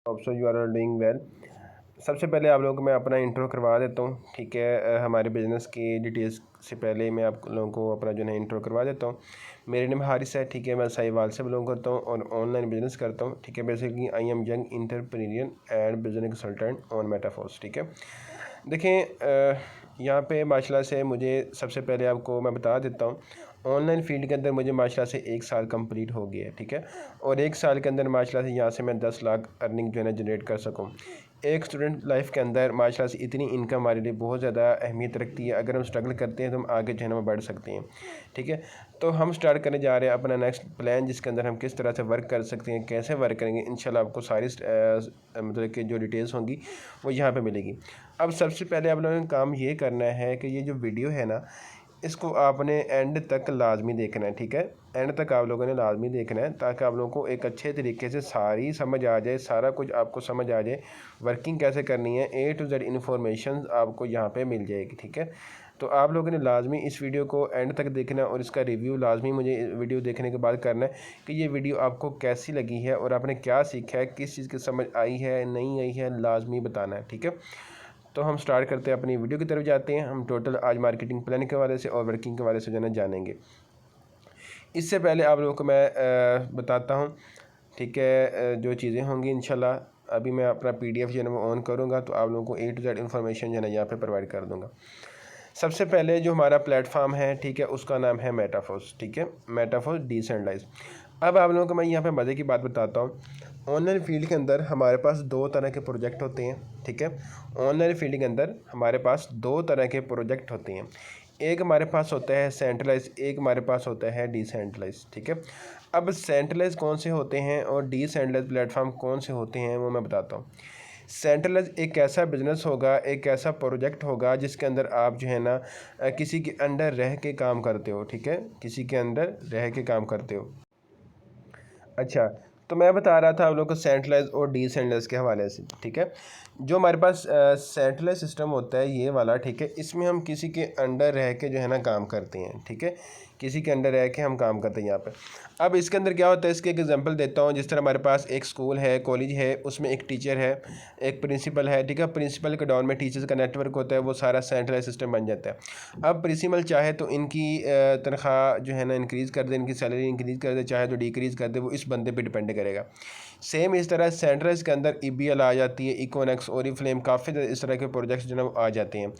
Hope so you are doing well. सबसे पहले आप लोगों को मैं अपना इंट्रो करवा देता हूँ, ठीक है। हमारे बिज़नेस की डिटेल्स से पहले मैं आप लोगों को अपना जो है इंट्रो करवा देता हूँ। मेरे नेम हारिस है, ठीक है। मैं साहिवाल से बिलोंग करता हूँ और ऑनलाइन बिजनेस करता हूँ, ठीक है। Basically I am young entrepreneur and business consultant on Metaforce, ठीक है। देखें, यहाँ पे माशाल्लाह से मुझे सबसे पहले आपको मैं बता देता हूँ, ऑनलाइन फील्ड के अंदर मुझे माशाल्लाह से 1 साल कंप्लीट हो गया है, ठीक है। और 1 साल के अंदर माशाल्लाह से यहाँ से मैं 10 लाख अर्निंग जो है ना जनरेट कर सकूँ। एक स्टूडेंट लाइफ के अंदर माशाल्लाह से इतनी इनकम हमारे लिए बहुत ज़्यादा अहमियत रखती है। अगर हम स्ट्रगल करते हैं तो हम आगे जो है ना बढ़ सकते हैं, ठीक है। तो हम स्टार्ट करने जा रहे हैं अपना नेक्स्ट प्लान, जिसके अंदर हम किस तरह से वर्क कर सकते हैं, कैसे वर्क करेंगे। इंशाल्लाह आपको सारी मतलब कि जो डिटेल्स होंगी वो यहाँ पे मिलेगी। अब सबसे पहले आप लोगों ने काम ये करना है कि ये जो वीडियो है ना, इसको आपने एंड तक लाजमी देखना है, ठीक है। एंड तक आप लोगों ने लाजमी देखना है ताकि आप लोगों को एक अच्छे तरीके से सारी समझ आ जाए, सारा कुछ आपको समझ आ जाए, वर्किंग कैसे करनी है, A to Z इन्फॉर्मेशन आपको यहाँ पे मिल जाएगी, ठीक है। तो आप लोगों ने लाजमी इस वीडियो को एंड तक देखना है और इसका रिव्यू लाजमी मुझे वीडियो देखने के बाद करना है कि ये वीडियो आपको कैसी लगी है और आपने क्या सीखा है, किस चीज़ की समझ आई है, नहीं आई है, लाजमी बताना है, ठीक है। तो हम स्टार्ट करते हैं, अपनी वीडियो की तरफ जाते हैं। हम टोटल आज मार्केटिंग प्लान के हवाले से और वर्किंग के हवाले से जो है जानेंगे। इससे पहले आप लोगों को मैं बताता हूँ, ठीक है, जो चीज़ें होंगी इंशाल्लाह। अभी मैं अपना PDF जो है ना वो ऑन करूँगा तो आप लोगों को A to Z इन्फॉर्मेशन जो है ना यहाँ पे प्रोवाइड कर दूँगा। सबसे पहले जो हमारा प्लेटफॉर्म है, ठीक है, उसका नाम है मेटाफोर्स, ठीक है। Metaforce decentralise. अब आप लोगों को मैं यहाँ पे मज़े की बात बताता हूँ। ऑनलाइन फील्ड के अंदर हमारे पास 2 तरह के प्रोजेक्ट होते हैं, ठीक है। ऑनलाइन फील्ड के अंदर हमारे पास 2 तरह के प्रोजेक्ट होते हैं। एक हमारे पास होता है सेंट्रलाइज, एक हमारे पास होता है डिसेंट्रलाइज, ठीक है। अब सेंट्रलाइज कौन से होते हैं और डिसेंट्रलाइज प्लेटफॉर्म कौन से होते हैं वो मैं बताता हूँ। सेंट्रलाइज एक ऐसा बिजनेस होगा, एक ऐसा प्रोजेक्ट होगा जिसके अंदर आप जो है ना किसी के अंडर रह के काम करते हो, ठीक है। किसी के अंदर रह के काम करते हो। अच्छा, तो मैं बता रहा था आप लोग को सेंट्रलाइज और डिसेंट्रलाइज के हवाले से, ठीक है। जो हमारे पास सेंट्रलाइज सिस्टम होता है ये वाला, ठीक है, इसमें हम किसी के अंडर रह के जो है ना काम करते हैं, ठीक है। किसी के अंडर रह के हम काम करते हैं यहाँ पे। अब इसके अंदर क्या होता है, इसके एक एग्जांपल देता हूँ। जिस तरह हमारे पास एक स्कूल है, कॉलेज है, उसमें एक टीचर है, एक प्रिंसिपल है, ठीक है। प्रिंसिपल के डाउन में टीचर्स का नेटवर्क होता है, वो सारा सेंट्रलाइज सिस्टम बन जाता है। अब प्रिंसिपल चाहे तो इनकी तनख्वाह जो है ना इंक्रीज़ कर दे, इनकी सैलरी इंक्रीज़ कर दे, चाहे तो डिक्रीज़ कर दे, वो इस बंदे पे डिपेंड करेगा। सेम इस तरह सेंट्रलाइज के अंदर EBL आ जाती है, इकोनेक्स, ओरिफ्लेम, काफ़ी इस तरह के प्रोजेक्ट्स जो है वो आ जाते हैं,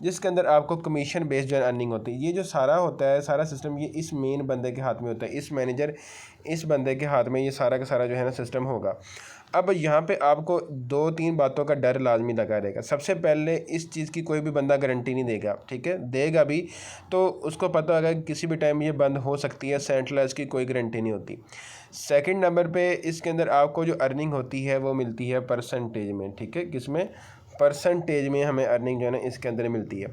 जिसके अंदर आपको कमीशन बेस्ड जो है अर्निंग होती है। ये जो सारा होता है, सारा सिस्टम, ये इस मेन बंदे के हाथ में होता है, इस मैनेजर, इस बंदे के हाथ में ये सारा का सारा जो है ना सिस्टम होगा। अब यहाँ पे आपको 2-3 बातों का डर लाजमी लगा रहेगा। सबसे पहले इस चीज़ की कोई भी बंदा गारंटी नहीं देगा, ठीक है। देगा भी तो उसको पता होगा कि किसी भी टाइम ये बंद हो सकती है, सेंट्रलाइज की कोई गारंटी नहीं होती। सेकंड नंबर पे इसके अंदर आपको जो अर्निंग होती है वो मिलती है परसेंटेज में, ठीक है। किसमें? परसेंटेज में हमें अर्निंग जो है ना इसके अंदर मिलती है।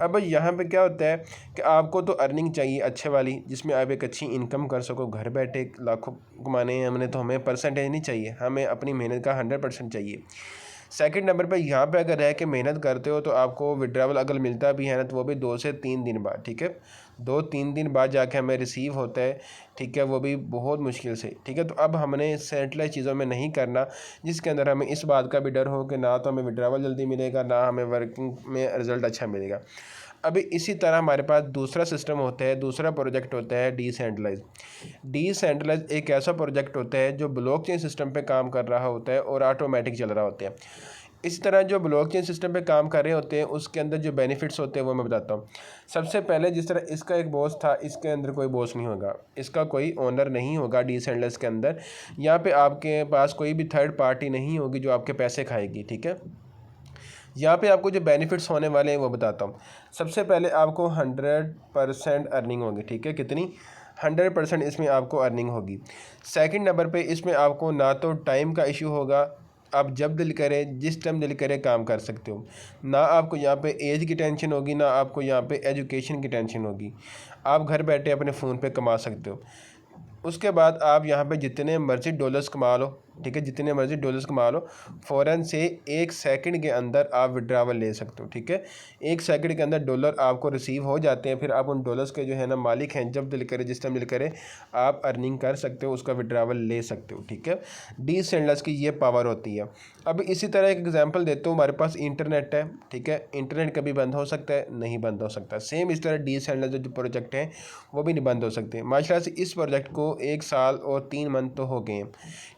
अब यहाँ पे क्या होता है कि आपको तो अर्निंग चाहिए अच्छे वाली, जिसमें आप एक अच्छी इनकम कर सको, घर बैठे लाखों कमाने हैं हमने, तो हमें परसेंटेज नहीं चाहिए, हमें अपनी मेहनत का 100% चाहिए। सेकंड नंबर पे यहाँ पे अगर रह के मेहनत करते हो तो आपको विड्रावल अगर मिलता भी है ना तो वो भी 2 से 3 दिन बाद, ठीक है। 2-3 दिन बाद जाके हमें रिसीव होता है, ठीक है, वो भी बहुत मुश्किल से, ठीक है। तो अब हमने सेटलाइज चीज़ों में नहीं करना जिसके अंदर हमें इस बात का भी डर हो कि ना तो हमें विड्रावल जल्दी मिलेगा, ना हमें वर्किंग में रिज़ल्ट अच्छा मिलेगा। अभी इसी तरह हमारे पास दूसरा सिस्टम होता है, दूसरा प्रोजेक्ट होता है डिसेंट्रलाइज। डिसेंट्रलाइज एक ऐसा प्रोजेक्ट होता है जो ब्लॉकचेन सिस्टम पे काम कर रहा होता है और ऑटोमेटिक चल रहा होता है। इसी तरह जो ब्लॉकचेन सिस्टम पे काम कर रहे होते हैं उसके अंदर जो बेनिफिट्स होते हैं वो मैं बताता हूँ। सबसे पहले जिस तरह इसका एक बॉस था, इसके अंदर कोई बॉस नहीं होगा, इसका कोई ओनर नहीं होगा डिसेंट्रलाइज के अंदर। यहाँ पे आपके पास कोई भी थर्ड पार्टी नहीं होगी जो आपके पैसे खाएगी, ठीक है। यहाँ पे आपको जो बेनिफिट्स होने वाले हैं वो बताता हूँ। सबसे पहले आपको 100% अर्निंग होगी, ठीक है। कितनी? 100% इसमें आपको अर्निंग होगी। सेकंड नंबर पे इसमें आपको ना तो टाइम का इशू होगा, आप जब दिल करे, जिस टाइम दिल करे काम कर सकते हो। ना आपको यहाँ पे एज की टेंशन होगी, ना आपको यहाँ पे एजुकेशन की टेंशन होगी। आप घर बैठे अपने फ़ोन पे कमा सकते हो। उसके बाद आप यहाँ पे जितने मर्ज़ी डॉलर्स कमा लो, ठीक है, जितने मर्जी डॉलर्स कमा लो, फ़ौरन से 1 सेकंड के अंदर आप विड्रावल ले सकते हो। ठीक है, 1 सेकंड के अंदर डॉलर आपको रिसीव हो जाते हैं, फिर आप उन डॉलर्स के जो है ना मालिक हैं, जब दिल करे जिस टाइम दिल करे आप अर्निंग कर सकते हो, उसका विड्रावल ले सकते हो। ठीक है, डीसेंडलेस की ये पावर होती है। अब इसी तरह एक एग्जांपल देता हूँ, हमारे पास इंटरनेट है। ठीक है, इंटरनेट कभी बंद हो सकता है, नहीं बंद हो सकता। सेम इस तरह डीसेंडलेस जो प्रोजेक्ट हैं वो भी नहीं बंद हो सकते। माशाल्लाह से इस प्रोजेक्ट को 1 साल और 3 मंथ तो हो गए हैं।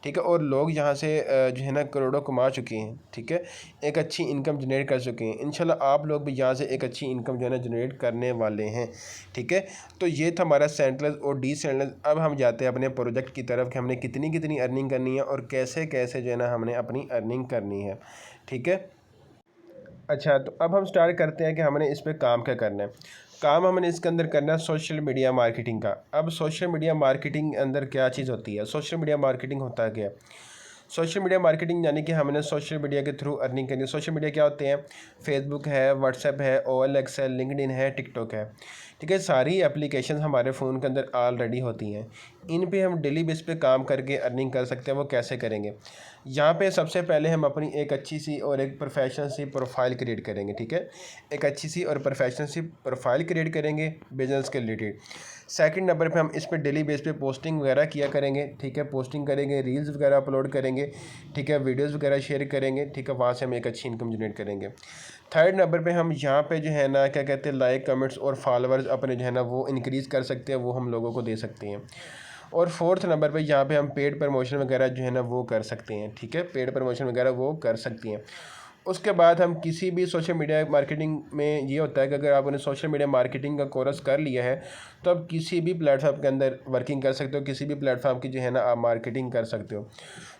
ठीक है, और लोग यहाँ से जो है ना करोड़ों कमा चुके हैं। ठीक है, एक अच्छी इनकम जनरेट कर चुके हैं। इंशाल्लाह आप लोग भी यहाँ से एक अच्छी इनकम जो है ना जनरेट करने वाले हैं। ठीक है, तो ये था हमारा सेंट्रलेस और डीसेंट्रलेस। अब हम जाते हैं अपने प्रोजेक्ट की तरफ कि हमने कितनी कितनी अर्निंग करनी है और कैसे कैसे जो है ना हमने अपनी अर्निंग करनी है। ठीक है, अच्छा, तो अब हम स्टार्ट करते हैं कि हमने इस पर काम क्या करना है। काम हमने इसके अंदर करना है सोशल मीडिया मार्केटिंग का। अब सोशल मीडिया मार्केटिंग अंदर क्या चीज़ होती है, सोशल मीडिया मार्केटिंग होता है क्या? सोशल मीडिया मार्केटिंग यानी कि हमने सोशल मीडिया के थ्रू अर्निंग करनी है। सोशल मीडिया क्या होते हैं? फेसबुक है, व्हाट्सएप है, OLX है, लिंक्डइन है, टिकटॉक है। ठीक है, सारी एप्लीकेशन हमारे फ़ोन के अंदर ऑलरेडी होती हैं। इन पे हम डेली बेस पे काम करके अर्निंग कर सकते हैं। वो कैसे करेंगे? यहाँ पे सबसे पहले हम अपनी एक अच्छी सी और एक प्रोफेशनल सी प्रोफाइल क्रिएट करेंगे। ठीक है, एक अच्छी सी और प्रोफेशनल सी प्रोफाइल क्रिएट करेंगे बिजनेस के रिलेटेड। सेकंड नंबर पे हम इस पर डेली बेस पे पोस्टिंग वगैरह किया करेंगे। ठीक है, पोस्टिंग करेंगे, रील्स वगैरह अपलोड करेंगे। ठीक है, वीडियोस वगैरह शेयर करेंगे। ठीक है, वहाँ से हम एक अच्छी इनकम जनरेट करेंगे। थर्ड नंबर पे हम यहाँ पे जो है ना क्या कहते हैं, लाइक कमेंट्स और फॉलोअर्स अपने जो है ना वो इंक्रीज़ कर सकते हैं, वो हम लोगों को दे सकते हैं। और फोर्थ नंबर पे यहाँ पे हम पेड प्रमोशन वगैरह जो है ना वो कर सकते हैं। ठीक है, पेड प्रमोशन वगैरह वो कर सकती हैं। उसके बाद हम किसी भी सोशल मीडिया मार्केटिंग में ये होता है कि अगर आपने सोशल मीडिया मार्केटिंग का कोर्स कर लिया है तो आप किसी भी प्लेटफॉर्म के अंदर वर्किंग कर सकते हो, किसी भी प्लेटफॉर्म की जो है ना आप मार्केटिंग कर सकते हो।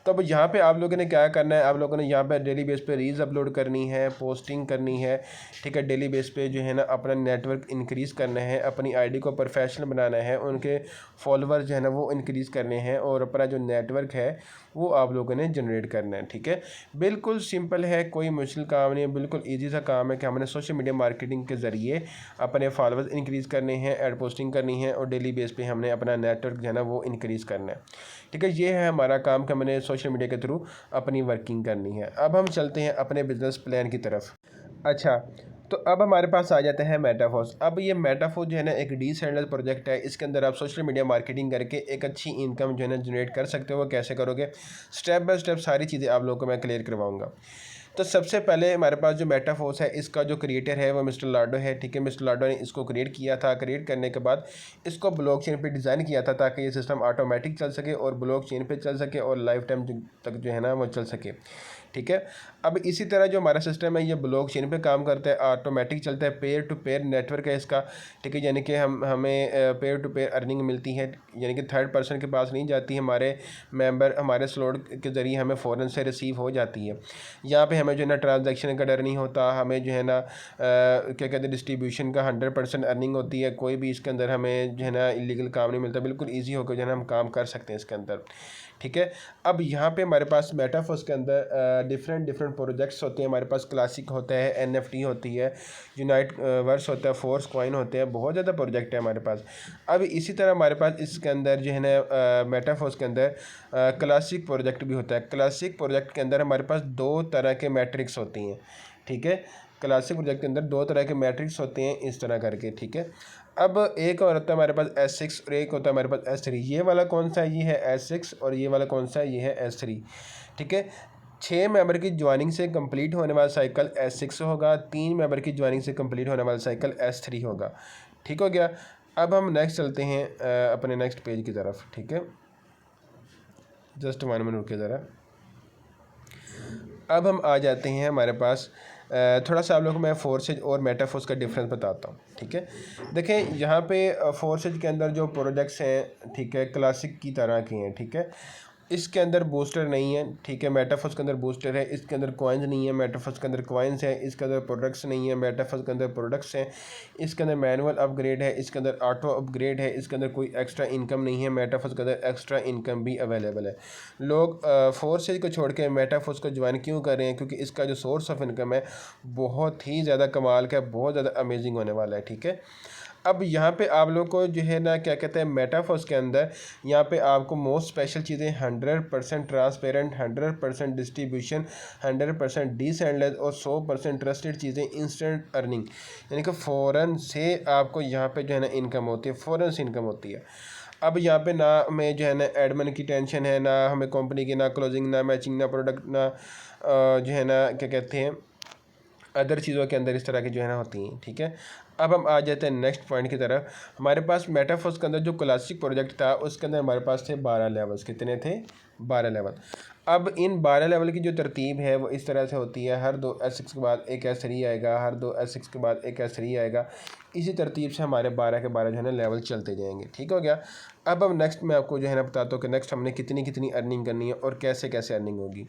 तो अब यहाँ पे आप लोगों ने क्या करना है, आप लोगों ने यहाँ पे डेली बेस पे रील्स अपलोड करनी है, पोस्टिंग करनी है। ठीक है, डेली बेस पे जो है ना अपना नेटवर्क इंक्रीज़ करना है, अपनी आईडी को प्रोफेशनल बनाना है, उनके फॉलोअर्स जो है ना वो इंक्रीज़ करने हैं और अपना जो नेटवर्क है वो आप लोगों ने जनरेट करना है। ठीक है, बिल्कुल सिंपल है, कोई मुश्किल काम नहीं है, बिल्कुल ईजी सा काम है कि हमने सोशल मीडिया मार्केटिंग के ज़रिए अपने फॉलोअर्स इंक्रीज़ करने हैं, एड पोस्टिंग करनी है और डेली बेस पे हमने अपना नेटवर्क जो है ना वो इंक्रीज़ करना है। ठीक है, ये है हमारा काम कि हमने सोशल मीडिया के थ्रू अपनी वर्किंग करनी है। अब हम चलते हैं अपने बिजनेस प्लान की तरफ। अच्छा, तो अब हमारे पास आ जाता है मेटाफोर्स। अब ये मेटाफोर्स जो है ना एक डीसेंट्रलाइज्ड प्रोजेक्ट है। इसके अंदर आप सोशल मीडिया मार्केटिंग करके एक अच्छी इनकम जो है ना जनरेट कर सकते हो। वो कैसे करोगे, स्टेप बाय स्टेप सारी चीज़ें आप लोगों को मैं क्लियर करवाऊंगा। तो सबसे पहले हमारे पास जो मेटाफोर्स है इसका जो क्रिएटर है वो मिस्टर लाडो है। ठीक है, मिस्टर लाडो ने इसको क्रिएट किया था। क्रिएट करने के बाद इसको ब्लॉकचेन पे डिज़ाइन किया था ताकि ये सिस्टम ऑटोमेटिक चल सके और ब्लॉकचेन पे चल सके और लाइफ टाइम तक जो है ना वो चल सके। ठीक है, अब इसी तरह जो हमारा सिस्टम है ये ब्लॉकचेन पे काम करता है, ऑटोमेटिक चलता है, पेयर टू पेयर नेटवर्क है इसका। ठीक है, यानी कि हमें पेयर टू पेयर अर्निंग मिलती है, यानी कि थर्ड पर्सन के पास नहीं जाती, हमारे मेंबर हमारे स्लॉट के ज़रिए हमें फ़ौरन से रिसीव हो जाती है। यहाँ पे हमें जो है ना ट्रांजैक्शन का डर नहीं होता, हमें जो है ना क्या कहते हैं डिस्ट्रीब्यूशन का 100% अर्निंग होती है। कोई भी इसके अंदर हमें जो है ना इलीगल काम नहीं मिलता, बिल्कुल ईजी होकर जो है ना हम काम कर सकते हैं इसके अंदर। ठीक है, अब यहाँ पे हमारे पास मेटाफोर्स के अंदर डिफरेंट प्रोजेक्ट्स होते हैं। हमारे पास क्लासिक होता है, NFT होती है, यूनाइट वर्स होता है, फोर्स कॉइन होते हैं, बहुत ज़्यादा प्रोजेक्ट है हमारे पास। अब इसी तरह हमारे पास इसके अंदर जो है ना मेटाफोर्स के अंदर क्लासिक प्रोजेक्ट भी होता है। क्लासिक प्रोजेक्ट के अंदर हमारे पास 2 तरह के मैट्रिक्स होती हैं। ठीक है, क्लासिक प्रोजेक्ट के अंदर 2 तरह के मैट्रिक्स होते हैं इस तरह करके। ठीक है, अब एक और होता है हमारे पास S6 और एक होता है हमारे पास S3। ये वाला कौन सा है, ये है S6 और ये वाला कौन सा है, ये है S3। ठीक है, 6 मेंबर की ज्वाइनिंग से कंप्लीट होने वाला साइकिल S6 होगा, 3 मेंबर की ज्वाइनिंग से कंप्लीट होने वाला साइकिल S3 होगा। ठीक हो गया, अब हम नेक्स्ट चलते हैं अपने नेक्स्ट पेज की तरफ। ठीक है, जस्ट 1 मिनट रुकिए ज़रा। अब हम आ जाते हैं हमारे पास थोड़ा सा आप लोगों को मैं फोर्सेज और मेटाफोर्स का डिफरेंस बताता हूँ। ठीक है, देखें यहाँ पे फोर्सेज के अंदर जो प्रोजेक्ट्स हैं, ठीक है, क्लासिक की तरह के हैं। ठीक है, इसके अंदर बूस्टर नहीं है। ठीक है, मेटाफोर्स के अंदर बूस्टर है, इसके अंदर कॉइन्स नहीं है। मेटाफोर्स के अंदर कॉइन्स है, इसके अंदर प्रोडक्ट्स नहीं है। मेटाफोर्स के अंदर प्रोडक्ट्स हैं, इसके अंदर मैनुअल अपग्रेड है, इसके अंदर ऑटो अपग्रेड है, इसके अंदर कोई एक्स्ट्रा इनकम नहीं है। मेटाफोर्स के अंदर एक्स्ट्रा इनकम भी अवेलेबल है। लोग फोर्सेज को छोड़ के मेटाफोर्स को ज्वाइन क्यों कर रहे हैं? क्योंकि इसका जो सोर्स ऑफ इनकम है बहुत ही ज़्यादा कमाल का है, बहुत ज़्यादा अमेजिंग होने वाला है। ठीक है, अब यहाँ पे आप लोग को जो है ना क्या कहते हैं मेटाफोर्स के अंदर यहाँ पे आपको मोस्ट स्पेशल चीज़ें 100% ट्रांसपेरेंट, 100% डिस्ट्रीब्यूशन, 100% डिसेंडलेस और 100% ट्रस्टेड चीज़ें, इंस्टेंट अर्निंग, यानी कि फ़ौरन से आपको यहाँ पे जो है ना इनकम होती है, फ़ौरन से इनकम होती है। अब यहाँ पे ना हमें जो है ना एडमिन की टेंशन है, ना हमें कंपनी की, ना क्लोजिंग, ना मैचिंग, ना प्रोडक्ट, ना जो है ना क्या कहते हैं अदर चीज़ों के अंदर इस तरह की जो है ना होती हैं। ठीक है, अब हम आ जाते हैं नेक्स्ट पॉइंट की तरफ। हमारे पास मेटाफोर्स के अंदर जो क्लासिक प्रोजेक्ट था उसके अंदर हमारे पास थे 12 लेवल्स। कितने थे? 12 लेवल। अब इन 12 लेवल की जो तरतीब है वो इस तरह से होती है, हर 2 S6 के बाद एक S3 आएगा, हर 2 S6 के बाद एक S3 आएगा। इसी तरतीब से हमारे 12 के 12 जो है ना लेवल चलते जाएंगे। ठीक हो गया। अब नेक्स्ट मैं आपको जो है ना बताता हूँ कि नेक्स्ट हमने कितनी कितनी अर्निंग करनी है और कैसे कैसे अर्निंग होगी।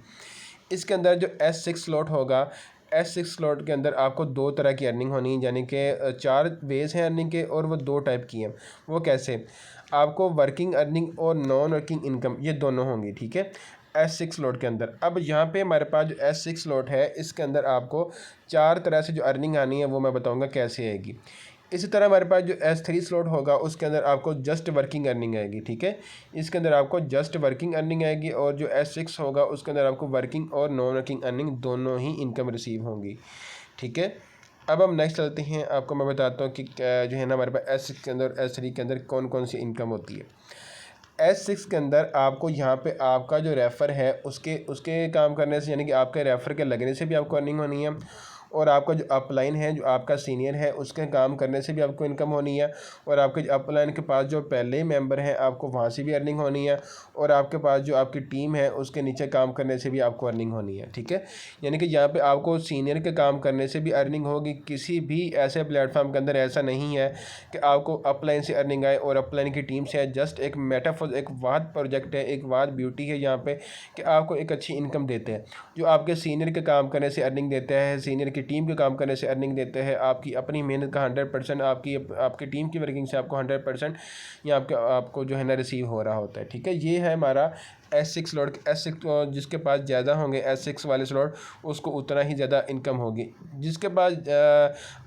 इसके अंदर जो S6 स्लॉट होगा, S6 स्लॉट के अंदर आपको 2 तरह की अर्निंग होनी है, यानी कि 4 वेज हैं अर्निंग के और वो 2 टाइप की हैं। वो कैसे? आपको वर्किंग अर्निंग और नॉन वर्किंग इनकम, ये दोनों होंगी। ठीक है, S6 स्लॉट के अंदर। अब यहाँ पे हमारे पास जो S6 स्लॉट है इसके अंदर आपको 4 तरह से जो अर्निंग आनी है वो मैं बताऊँगा कैसे आएगी। इसी तरह हमारे पास जो S3 स्लॉट होगा उसके अंदर आपको जस्ट वर्किंग अर्निंग आएगी। ठीक है, इसके अंदर आपको जस्ट वर्किंग अर्निंग आएगी, और जो S6 होगा उसके अंदर आपको वर्किंग और नॉन वर्किंग अर्निंग दोनों ही इनकम रिसीव होंगी। ठीक है, अब हम नेक्स्ट चलते हैं। आपको मैं बताता हूँ कि जो है ना हमारे पास S6 के अंदर, S3 के अंदर कौन कौन सी इनकम होती है। S6 के अंदर आपको यहाँ पे आपका जो रेफ़र है उसके उसके काम करने से, यानी कि आपके रेफ़र के लगने से भी आपको अर्निंग होनी है, और आपका जो अपलाइन है, जो आपका सीनियर है, उसके काम करने से भी आपको इनकम होनी है, और आपके जो अपलाइन के पास जो पहले ही मेंबर हैं आपको वहाँ से भी अर्निंग होनी है, और आपके पास जो आपकी टीम है उसके नीचे काम करने से भी आपको अर्निंग होनी है। ठीक है, यानी कि यहाँ पे आपको सीनियर के काम करने से भी अर्निंग होगी। किसी भी ऐसे प्लेटफॉर्म के अंदर ऐसा नहीं है कि आपको अपलाइन से अर्निंग आए और अपलाइन की टीम से है। जस्ट एक मेटाफोर, एक वाद प्रोजेक्ट है, एक वाद ब्यूटी है यहाँ पे कि आपको एक अच्छी इनकम देते हैं। जो आपके सीनियर के काम करने से अर्निंग देता है, सीनियर की टीम के काम करने से अर्निंग देते हैं, आपकी अपनी मेहनत का 100%, आपकी टीम की वर्किंग से आपको 100% या आपको जो है ना रिसीव हो रहा होता है। ठीक है, ये है हमारा S6 स्लॉट। S6 जिसके पास ज़्यादा होंगे S6 वाले स्लॉट उसको उतना ही ज़्यादा इनकम होगी। जिसके पास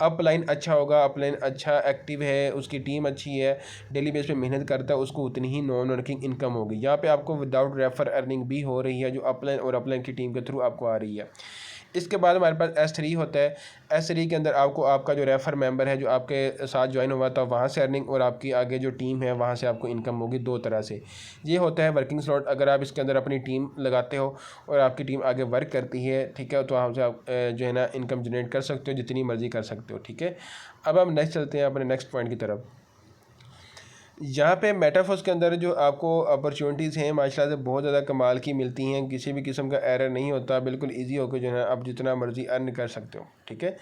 अपलाइन अच्छा होगा, अपलाइन अच्छा एक्टिव है, उसकी टीम अच्छी है, डेली बेस पे मेहनत करता है, उसको उतनी ही नॉन वर्किंग इनकम होगी। यहाँ पे आपको विदाउट रेफर अर्निंग भी हो रही है जो अपलाइन और अपलाइन की टीम के थ्रू आपको आ रही है। इसके बाद हमारे पास S3 होता है। S3 के अंदर आपको आपका जो रेफ़र मेंबर है जो आपके साथ ज्वाइन हुआ था वहाँ से अर्निंग, और आपकी आगे जो टीम है वहाँ से आपको इनकम होगी 2 तरह से। ये होता है वर्किंग स्लॉट। अगर आप इसके अंदर अपनी टीम लगाते हो और आपकी टीम आगे वर्क करती है, ठीक है, तो वहाँ से आप जो है ना इनकम जनरेट कर सकते हो, जितनी मर्ज़ी कर सकते हो। ठीक है, अब हम नेक्स्ट चलते हैं अपने नेक्स्ट पॉइंट की तरफ। यहाँ पे मेटाफोर्स के अंदर जो आपको अपॉर्चुनिटीज़ हैं माशाल्लाह से बहुत ज़्यादा कमाल की मिलती हैं। किसी भी किस्म का एरर नहीं होता, बिल्कुल इजी होकर जो है आप जितना मर्ज़ी अर्न कर सकते हो। ठीक है,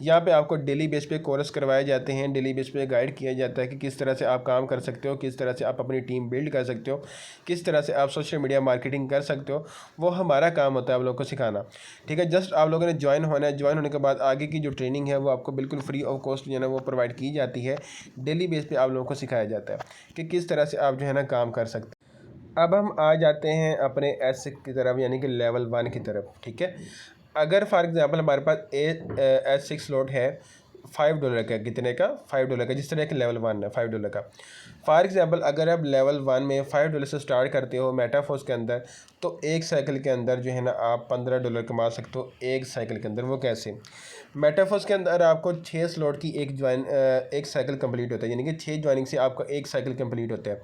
यहाँ पे आपको डेली बेस पे कोर्स करवाए जाते हैं, डेली बेस पे गाइड किया जाता है कि किस तरह से आप काम कर सकते हो, किस तरह से आप अपनी टीम बिल्ड कर सकते हो, किस तरह से आप सोशल मीडिया मार्केटिंग कर सकते हो। वो हमारा काम होता है आप लोगों को सिखाना। ठीक है, जस्ट आप लोगों ने ज्वाइन होना है। ज्वाइन होने के बाद आगे की जो ट्रेनिंग है वो आपको बिल्कुल फ्री ऑफ कॉस्ट जो है ना वो प्रोवाइड की जाती है। डेली बेस पे आप लोगों को सिखाया जाता है कि किस तरह से आप जो है ना काम कर सकते हैं। अब हम आ जाते हैं अपने S6 की तरफ, यानी कि लेवल 1 की तरफ। ठीक है, अगर फॉर एग्ज़ाम्पल हमारे पास S6 स्लॉट है $5 का। कितने का? $5 का। जिस तरह के लेवल 1 है $5 का। फॉर एग्ज़ाम्पल अगर आप लेवल 1 में $5 से स्टार्ट करते हो मेटाफोर्स के अंदर, तो एक साइकिल के अंदर जो है ना आप $15 कमा सकते हो एक साइकिल के अंदर। वो कैसे? मेटाफोर्स के अंदर आपको 6 स्लॉट की एक साइकिल कंप्लीट होता है, यानी कि 6 ज्वाइनिंग से आपका एक साइकिल कंप्लीट होता है।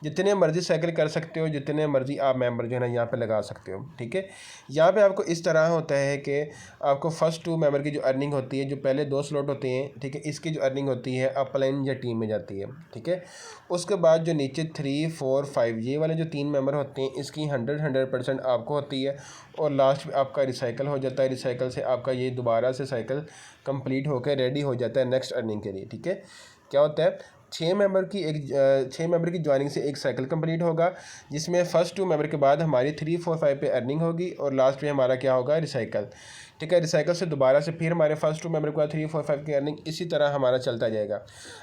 जितने मर्ज़ी साइकिल कर सकते हो, जितने मर्ज़ी आप मेंबर जो है ना यहाँ पे लगा सकते हो। ठीक है, यहाँ पे आपको इस तरह होता है कि आपको फर्स्ट 2 मेंबर की जो अर्निंग होती है, जो पहले 2 स्लॉट होते हैं, ठीक है, इसकी जो अर्निंग होती है अपलाइन या टीम में जाती है। ठीक है, उसके बाद जो नीचे 3, 4, 5 ये वाले जो 3 मेंबर होते हैं इसकी 100% आपको होती है, और लास्ट में आपका रिसाइकल हो जाता है। रिसाइकल से आपका ये दोबारा से साइकिल कंप्लीट होकर रेडी हो जाता है नेक्स्ट अर्निंग के लिए। ठीक है, क्या होता है? छः मेंबर की ज्वाइनिंग से एक साइकिल कंप्लीट होगा, जिसमें फ़र्स्ट 2 मेंबर के बाद हमारी 3, 4, 5 पे अर्निंग होगी और लास्ट में हमारा क्या होगा, रिसाइकल। ठीक है, रिसाइकल से दोबारा से फिर हमारे फर्स्ट 2 मेंबर के बाद 3, 4, 5 की अर्निंग इसी तरह हमारा चलता जाएगा।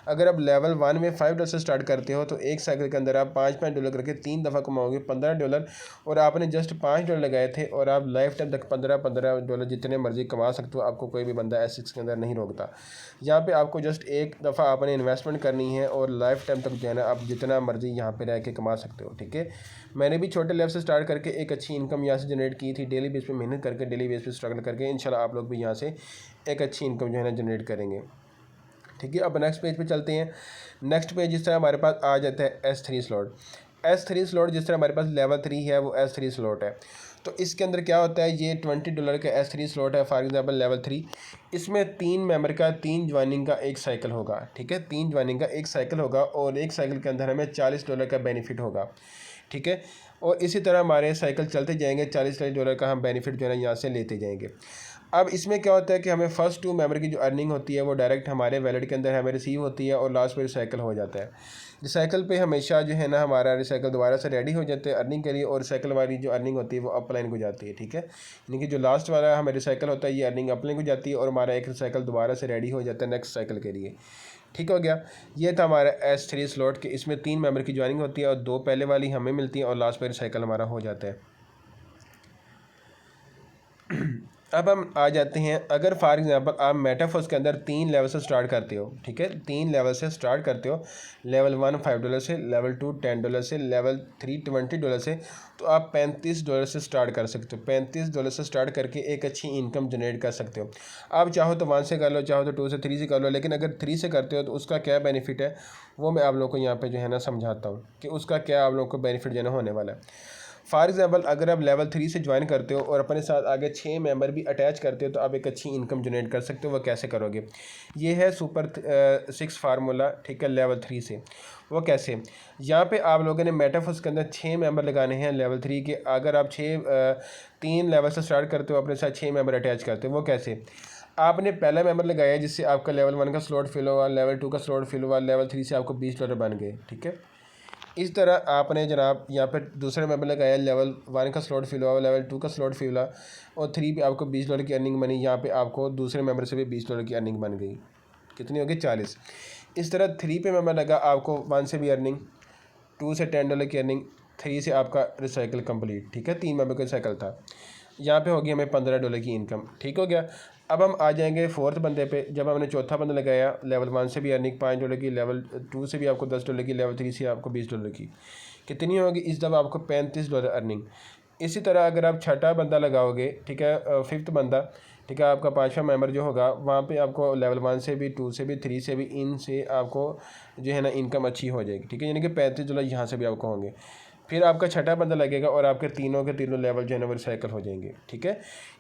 अगर आप लेवल 1 में $5 से स्टार्ट करते हो तो एक साइकिल के अंदर आप $5 करके 3 दफ़ा कमाओगे $15, और आपने जस्ट $5 लगाए थे और आप लाइफ टाइम तक $15 जितने मर्जी कमा सकते हो। आपको कोई भी बंदा S6 के अंदर नहीं रोकता। यहाँ पे आपको जस्ट एक दफ़ा आपने इन्वेस्टमेंट करनी है और लाइफ टाइम तक जो है ना आप जितना मर्जी यहाँ पे रह के कमा सकते हो। ठीक है, मैंने भी छोटे लेवल से स्टार्ट करके एक अच्छी इनकम यहाँ से जनरेट की थी, डेली बेस पे मेहनत करके, डेली बेस पे स्ट्रगल करके। इंशाल्लाह आप लोग भी यहाँ से एक अच्छी इनकम जो है ना जनरेट करेंगे। ठीक है, अब नेक्स्ट पेज पे चलते हैं। नेक्स्ट पेज जिस तरह हमारे पास आ जाता है S3 स्लॉट। S3 स्लॉट जिस तरह हमारे पास लेवल 3 है वो S3 स्लॉट है। तो इसके अंदर क्या होता है, ये $20 का S3 स्लॉट है, फॉर एग्जांपल लेवल 3। इसमें 3 मेंबर का 3 ज्वाइनिंग का एक साइकिल होगा। ठीक है, 3 ज्वाइनिंग का एक साइकिल होगा और एक साइकिल के अंदर हमें $40 का बेनिफिट होगा। ठीक है, और इसी तरह हमारे साइकिल चलते जाएंगे, $40 का हम बेनिफिट जो है ना यहाँ से लेते जाएंगे। अब इसमें क्या होता है कि हमें फ़र्स्ट 2 मेंबर की जो अर्निंग होती है वो डायरेक्ट हमारे वैलेट के अंदर हमें रिसीव होती है और लास्ट में रिसाइकल हो जाता है। रिसाइकल पे हमेशा जो है ना हमारा रिसाइकल दोबारा से रेडी हो जाते हैं अर्निंग के लिए, और रिसाइकल वाली जो अर्निंग होती है वो अपलाइन को जाती है। ठीक है, यानी कि जो लास्ट वाला हमें रिसाइकल होता है ये अर्निंग अपलाइन को जाती है और हमारा एक रिसाइकल दोबारा से रेडी हो जाता है नेक्स्ट साइकिल के लिए। ठीक हो गया, ये था हमारा S3 स्लॉट के। इसमें 3 मेंबर की ज्वाइनिंग होती है और 2 पहले वाली हमें मिलती है और लास्ट में रिसाइकल हमारा हो जाता है। अब हम आ जाते हैं, अगर फॉर एग्जांपल आप मेटाफोर्स के अंदर 3 लेवल से स्टार्ट करते हो। ठीक है, 3 लेवल से स्टार्ट करते हो, लेवल 1 $5 से, लेवल 2 $10 से, लेवल 3 $20 से, तो आप $35 से स्टार्ट कर सकते हो। $35 से स्टार्ट करके एक अच्छी इनकम जनरेट कर सकते हो। आप चाहो तो 1 से कर लो, चाहो तो 2 से 3 से कर लो, लेकिन अगर 3 से करते हो तो उसका क्या बेनिफिट है वो मैं आप लोग को यहाँ पर जो है ना समझाता हूँ कि उसका क्या आप लोग को बेनिफिट जो है होने वाला है। फॉर एग्जांपल अगर आप लेवल 3 से ज्वाइन करते हो और अपने साथ आगे 6 मेंबर भी अटैच करते हो तो आप एक अच्छी इनकम जनरेट कर सकते हो। वो कैसे करोगे, ये है सुपर 6 फार्मूला। ठीक है, लेवल 3 से वो कैसे, यहाँ पे आप लोगों ने मेटाफोर्स के अंदर 6 मेंबर लगाने हैं लेवल 3 के। अगर आप 3 लेवल से स्टार्ट करते हो, अपने साथ 6 मेंबर अटैच करते हो, वो कैसे, आपने पहला मेंबर लगाया जिससे आपका लेवल 1 का स्लॉट फिल हुआ, लेवल 2 का स्लॉट फिल हुआ, लेवल 3 से आपको $20 बन गए। ठीक है, इस तरह आपने जनाब यहाँ पर दूसरे मेंबर लगाया, लेवल 1 का स्लॉट फिल हुआ, लेवल 2 का स्लॉट फिल हुआ और 3 पे आपको $20 की अर्निंग बनी। यहाँ पे आपको दूसरे मेंबर से भी $20 की अर्निंग बन गई। कितनी होगी, 40। इस तरह 3 पे मेंबर लगा, आपको 1 से भी अर्निंग, 2 से $10 की अर्निंग, 3 से आपका रिसाइकिल कंप्लीट। ठीक है, 3 मेंबर का साइकिल था, यहाँ पे होगी हमें $15 की इनकम। ठीक हो गया, अब हम आ जाएंगे फोर्थ बंदे पे। जब हमने चौथा बंदा लगाया, लेवल 1 से भी अर्निंग $5 की, लेवल 2 से भी आपको $10 की, लेवल 3 से आपको $20 की। कितनी होगी, इस दफ़ा आपको $35 अर्निंग। इसी तरह अगर आप छठा बंदा लगाओगे, ठीक है, फिफ्थ बंदा, ठीक है, आपका 5वां मेंबर जो होगा वहाँ पे आपको लेवल 1 से भी, 2 से भी, 3 से भी, इन से आपको जो है ना इनकम अच्छी हो जाएगी। ठीक है, यानी कि $35 यहाँ से भी आपको होंगे। फिर आपका छठा बंदा लगेगा और आपके तीनों के तीनों लेवल जो है ना वो रिसाइकल हो जाएंगे। ठीक है,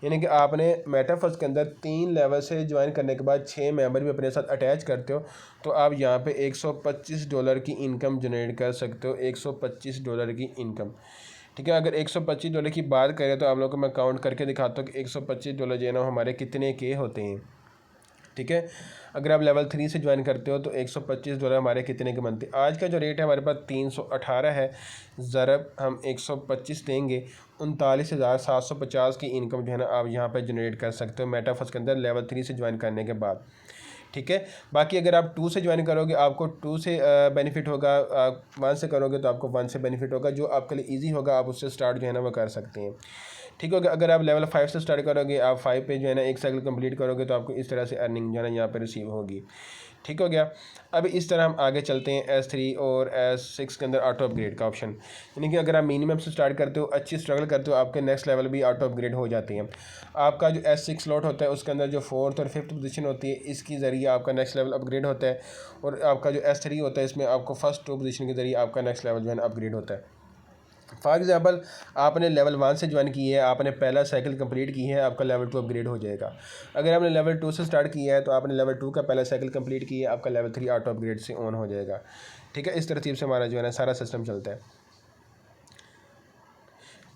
यानी कि आपने मेटाफर्स के अंदर 3 लेवल से ज्वाइन करने के बाद 6 मेंबर भी अपने साथ अटैच करते हो तो आप यहाँ पे $125 की इनकम जनरेट कर सकते हो। $125 की इनकम। ठीक है, अगर $125 की बात करें तो आप लोगों को मैं काउंट करके दिखाता हूँ कि $125 जो है ना हमारे कितने के होते हैं। ठीक है, अगर आप लेवल 3 से ज्वाइन करते हो तो $125 हमारे कितने के बनते हैं। आज का जो रेट है हमारे पास 318 है, ज़रब हम 125 देंगे, 39,750 की इनकम जो है ना आप यहाँ पर जनरेट कर सकते हो मेटाफर्स के अंदर लेवल 3 से ज्वाइन करने के बाद। ठीक है, बाकी अगर आप 2 से ज्वाइन करोगे आपको 2 से बेनिफिट होगा, आप 1 से करोगे तो आपको 1 से बेनिफिट होगा। जो आपके लिए ईजी होगा आप उससे स्टार्ट जो है ना वो कर सकते हैं। ठीक होगा, अगर आप लेवल 5 से स्टार्ट करोगे, आप 5 पे जो है ना एक साइकिल कंप्लीट करोगे तो आपको इस तरह से अर्निंग जो है ना यहाँ पर रिसीव होगी। ठीक हो गया, अब इस तरह हम आगे चलते हैं S3 और S6 के अंदर ऑटो अपग्रेड का ऑप्शन। यानी कि अगर आप मिनिमम से स्टार्ट करते हो, अच्छी स्ट्रगल करते हो, आपके नेक्स्ट लेवल भी ऑटो अपग्रेड हो जाते हैं। आपका जो S6 स्लॉट होता है उसके अंदर जो 4th और 5th पोजीशन होती है, इसके ज़रिए आपका नेक्स्ट लेवल अपग्रेड होता है। और आपका जो S3 होता है इसमें आपको फर्स्ट 2 पोजीशन के ज़रिए आपका नेक्स्ट लेवल जो है ना अपग्रेड होता है। फॉर एग्जांपल आपने लेवल 1 से ज्वाइन की है, आपने पहला साइकिल कंप्लीट की है, आपका लेवल 2 अपग्रेड हो जाएगा। अगर आपने लेवल 2 से स्टार्ट किया है तो आपने लेवल 2 का पहला साइकिल कंप्लीट किया है, आपका लेवल 3 ऑटो अपग्रेड से ऑन हो जाएगा। ठीक है, इस तरतीब से हमारा जो है ना सारा सिस्टम चलता है।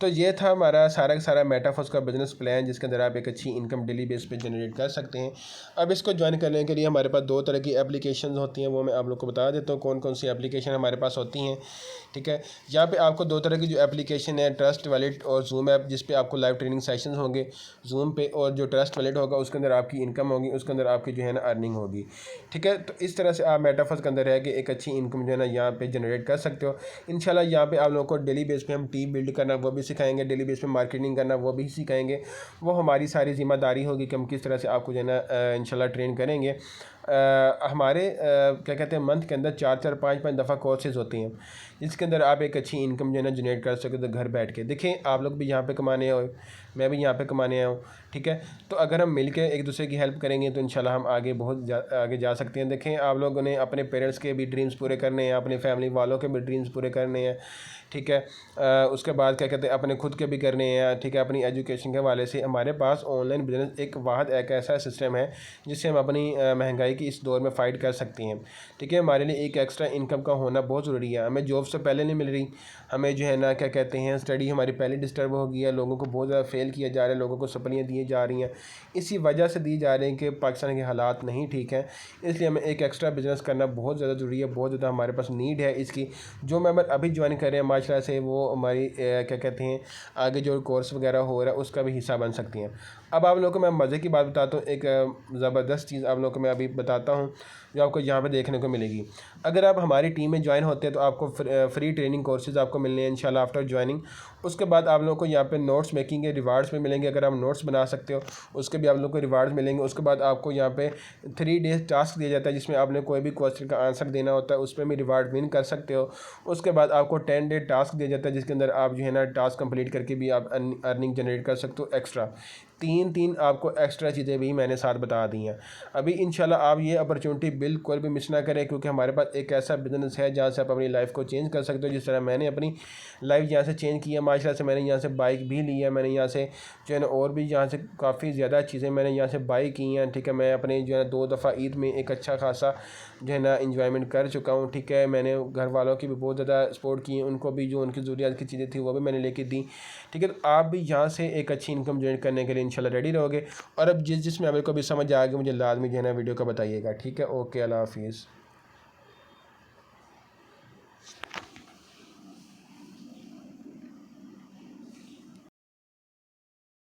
तो ये था हमारा सारा का सारा मेटाफोर्स का बिजनेस प्लान, जिसके अंदर आप एक अच्छी इनकम डेली बेस पे जनरेट कर सकते हैं। अब इसको ज्वाइन करने के लिए हमारे पास 2 तरह की एप्लीकेशन होती हैं, वो मैं आप लोग को बता देता हूँ कौन कौन सी एप्लीकेशन हमारे पास होती हैं। ठीक है, यहाँ पे आपको 2 तरह की जो एप्लीकेशन है, ट्रस्ट वैलेट और जूम ऐप, जिस पे आपको लाइव ट्रेनिंग सेशंस होंगे जूम पे, और जो ट्रस्ट वैलेट होगा उसके अंदर आपकी इनकम होगी, उसके अंदर आपकी जो है ना अर्निंग होगी। ठीक है, तो इस तरह से आप मेटाफोर्स के अंदर रह के एक अच्छी इनकम जो है ना यहाँ पे जनरेट कर सकते हो। इंशाल्लाह यहाँ पे आप लोगों को डेली बेस पे हम टीम बिल्ड करना वो भी सिखाएंगे, डेली बेस पे मार्केटिंग करना वो भी सिखाएंगे। वो हमारी सारी जिम्मेदारी होगी कि हम किस तरह से आपको जो है ना इंशाल्लाह ट्रेन करेंगे। हमारे क्या कहते हैं मंथ के अंदर 4-4 5-5 दफ़ा कोर्सेज़ होती हैं, जिसके अंदर आप एक अच्छी इनकम जो है ना जनरेट कर सकते हो घर बैठ के। देखें, आप लोग भी यहाँ पे कमाने आए, मैं भी यहाँ पे कमाने आया हूँ। ठीक है, तो अगर हम मिल के एक दूसरे की हेल्प करेंगे तो इंशाल्लाह हम आगे बहुत आगे जा सकते हैं। देखें, आप लोगों ने अपने पेरेंट्स के भी ड्रीम्स पूरे करने हैं, अपने फैमिली वालों के भी ड्रीम्स पूरे करने हैं। ठीक है, उसके बाद क्या कहते हैं अपने खुद के भी करने हैं। ठीक है, अपनी एजुकेशन के हवाले से हमारे पास ऑनलाइन बिजनेस एक ऐसा सिस्टम है जिससे हम अपनी महंगाई की इस दौर में फ़ाइट कर सकते हैं। ठीक है, हमारे लिए एक एक्स्ट्रा इनकम का होना बहुत ज़रूरी है। हमें जॉब से पहले नहीं मिल रही, हमें जो है ना क्या कहते हैं स्टडी हमारी पहले डिस्टर्ब हो गई है, लोगों को बहुत ज़्यादा फेल किया जा रहा है, लोगों को सप्लियाँ दी जा रही हैं, इसी वजह से दी जा रही हैं कि पाकिस्तान के हालात नहीं ठीक हैं। इसलिए हमें एक एक्स्ट्रा बिज़नेस करना बहुत ज़्यादा ज़रूरी है, बहुत ज़्यादा हमारे पास नीड है इसकी। जो मेंबर अभी ज्वाइन कर रहे हैं माशाल्लाह से, वो हमारी क्या कहते हैं आगे जो कोर्स वगैरह हो रहा है उसका भी हिस्सा बन सकती हैं। अब आप लोगों को मैं मज़े की बात बताता हूँ, एक ज़बरदस्त चीज़ आप लोगों को मैं अभी बताता हूँ जो आपको यहाँ पे देखने को मिलेगी। अगर आप हमारी टीम में ज्वाइन होते हैं तो आपको फ्री ट्रेनिंग कोर्सेज़ आपको मिलने हैं इंशाल्लाह आफ्टर ज्वाइनिंग। उसके बाद आप लोगों को यहाँ पे नोट्स मेकिंग के रिवार्ड्स भी मिलेंगे, अगर आप नोट्स बना सकते हो उसके भी आप लोगों को रिवार्ड्स मिलेंगे। उसके बाद आपको यहाँ पे 3 डेज़ टास्क दिया जाता है, जिसमें आपने कोई भी क्वेश्चन का आंसर देना होता है, उस पर भी रिवार्ड विन कर सकते हो। उसके बाद आपको 10 डे टास्क दिया जाता है, जिसके अंदर आप जो है ना टास्क कंप्लीट करके भी आप अर्निंग जनरेट कर सकते हो एक्स्ट्रा। 3 आपको एक्स्ट्रा चीज़ें भी मैंने साथ बता दी हैं। अभी इंशाल्लाह आप ये अपॉर्चुनिटी बिल्कुल भी मिस ना करें, क्योंकि हमारे पास एक ऐसा बिज़नेस है जहाँ से आप अपनी लाइफ को चेंज कर सकते हो। जिस तरह मैंने अपनी लाइफ यहाँ से चेंज की है माशाल्लाह से, मैंने यहाँ से बाइक भी ली है, मैंने यहाँ से जो है ना और भी यहाँ से काफ़ी ज़्यादा चीज़ें मैंने यहाँ से बाई की हैं। ठीक है, मैं अपने जो है 2 दफ़ा ईद में एक अच्छा खासा जो है ना इंजॉयमेंट कर चुका हूँ। ठीक है, मैंने घर वालों की भी बहुत ज़्यादा सपोर्ट की, उनको भी जो उनकी ज़रूरियात की चीज़ें थी वो भी मैंने लेके दी। ठीक है, तो आप भी यहाँ से एक अच्छी इनकम जनरेट करने के लिए इंशाल्लाह रेडी रहोगे। और अब जिस मेरे को भी समझ आ गया, मुझे लाजमी जो है ना वीडियो का बताइएगा। ठीक है, ओके, अल्लाह हाफिज़।